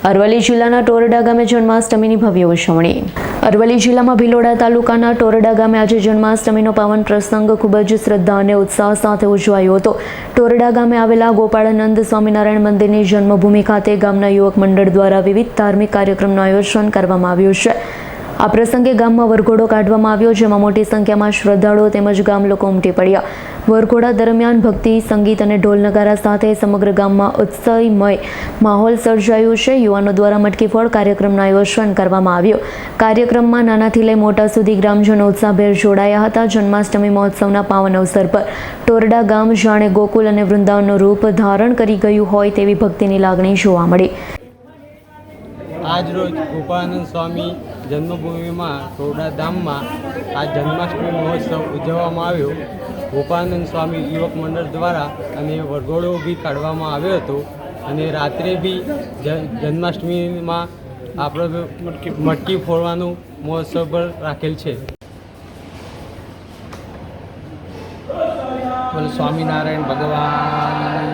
અરવલ્લી જિલ્લાના ટોરડા ગામે જન્માષ્ટમીની ભવ્ય ઉજવણી। અરવલ્લી જિલ્લામાં ભિલોડા તાલુકાના ટોરડા ગામે આજે જન્માષ્ટમીનો પાવન પ્રસંગ ખૂબ જ શ્રદ્ધા અને ઉત્સાહ સાથે ઉજવાયો હતો। ટોરડા ગામે આવેલા ગોપાળાનંદ સ્વામિનારાયણ મંદિરની જન્મભૂમિ ખાતે ગામના યુવક મંડળ દ્વારા વિવિધ ધાર્મિક કાર્યક્રમનું આયોજન કરવામાં આવ્યું છે। આ પ્રસંગે ગામમાં વરઘોડો કાઢવામાં આવ્યો, જેમાં મોટી સંખ્યામાં શ્રદ્ધાળુઓ તેમજ ગામ લોકો ઉમટી પડ્યા। વરઘોડા દરમિયાન ભક્તિ, સંગીત અને ઢોલ નગારા સાથે સમગ્ર ગામમાં ઉત્સવમય માહોલ સર્જાયો છે। યુવાનો દ્વારા મટકી ફોડ કાર્યક્રમનું આયોજન કરવામાં આવ્યું। કાર્યક્રમમાં નાનાથી લઈ મોટા સુધી ગ્રામજનો ઉત્સાહભેર જોડાયા હતા। જન્માષ્ટમી મહોત્સવના પાવન અવસર પર ટોરડા ગામ જાણે ગોકુલ અને વૃંદાવનનું રૂપ ધારણ કરી ગયું હોય તેવી ભક્તિની લાગણી જોવા મળી। આજ રોજ ગોપાળાનંદ સ્વામી જન્મભૂમિમાં ટોરડા ધામમાં આ જન્માષ્ટમી મહોત્સવ ઉજવવામાં આવ્યો। ગોપાળાનંદ સ્વામી યુવક મંડળ દ્વારા અને વરઘોડો બી કાઢવામાં આવ્યો હતો અને રાત્રે બી જન્માષ્ટમીમાં આપણે મટકી ફોડવાનું મહોત્સવ પર રાખેલ છે। સ્વામિનારાયણ ભગવાન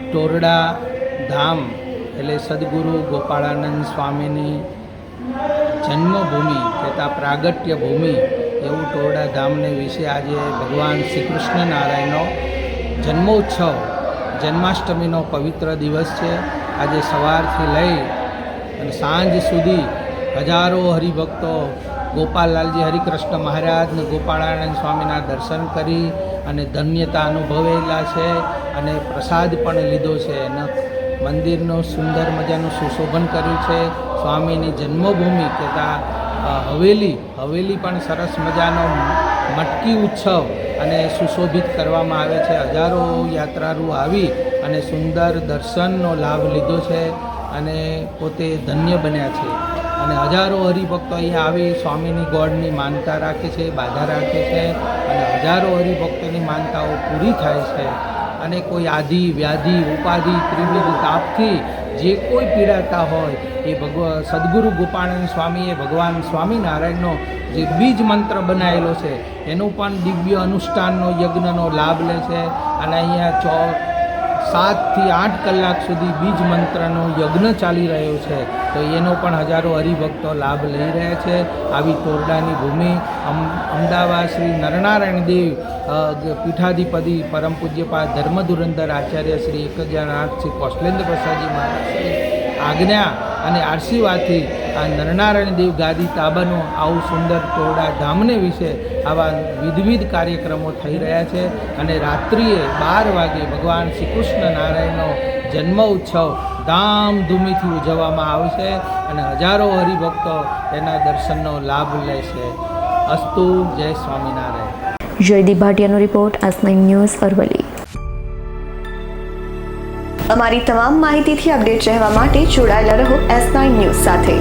ટોરડા ધામ એટલે સદગુરુ ગોપાળાનંદ સ્વામીની જન્મભૂમિ તથા પ્રાગટ્ય ભૂમિ એવું ટોરડા ધામને વિશે આજે ભગવાન શ્રી કૃષ્ણ નારાયણનો જન્મોત્સવ જન્માષ્ટમીનો પવિત્ર દિવસ છે। આજે સવારથી લઈ અને સાંજ સુધી હજારો હરિભક્તો ગોપાલલાલજી હરિકૃષ્ણ મહારાજ અને ગોપાળાનંદ સ્વામીના દર્શન કરી અને ધન્યતા અનુભવેલા છે અને પ્રસાદ પણ લીધો છે। મંદિરનું સુંદર મજાનું સુશોભન કર્યું છે। સ્વામીની જન્મભૂમિ તથા હવેલી પણ સરસ મજાનો મટકી ઉત્સવ અને સુશોભિત કરવામાં આવે છે। હજારો યાત્રાળુ આવી અને સુંદર દર્શનનો લાભ લીધો છે અને પોતે ધન્ય બન્યા છે અને હજારો હરિભક્તો અહીંયા આવી સ્વામીની ગોળની માનતા રાખે છે, બાધા રાખે છે અને હજારો હરિભક્તોની માનતાઓ પૂરી થાય છે અને કોઈ આદિ વ્યાધિ ઉપાધિ ત્રિવિધ તાપથી જે કોઈ પીડાતા હોય એ સદગુરુ ગોપાળાનંદ સ્વામીએ ભગવાન સ્વામિનારાયણનો જે બીજ મંત્ર બનાવેલો છે એનું પણ દિવ્ય અનુષ્ઠાનનો યજ્ઞનો લાભ લે છે અને અહીંયા 7 થી 8 કલાક સુધી બીજ મંત્રનો યજ્ઞ ચાલી રહ્યો છે, તો એનો પણ હજારો હરિભક્તો લાભ લઈ રહ્યા છે। આવી ટોરડાની ભૂમિ અમદાવાદ શ્રી નરનારાયણ દેવ પીઠાધિપતિ પરમ પૂજ્યપાદ ધર્મધુરંધર આચાર્ય શ્રી 1008 શ્રી કૌશલેન્દ્ર પ્રસાદજી મહારાજ આજ્ઞા અને આશીર્વાદથી આ નરનારાયણ દેવ ગાદી તાબાનું આવું સુંદર ટોરડા ધામને વિશે આવા વિવિધ કાર્યક્રમો થઈ રહ્યા છે અને રાત્રિએ 12 વાગે ભગવાન શ્રી કૃષ્ણ નારાયણનો જન્મ ઉત્સવ ધામધૂમીથી ઉજવવામાં આવશે અને હજારો હરિભક્તો એના દર્શનનો લાભ લેશે। અસ્તુ જય સ્વામિનારાયણ। જયદીપ ભાટિયાનો રિપોર્ટ, આજ9 ન્યૂઝ, અરવલ્લી। અમારી તમામ માહિતીથી અપડેટ રહેવા માટે જોડાયેલા રહો S9 ન્યૂઝ સાથે।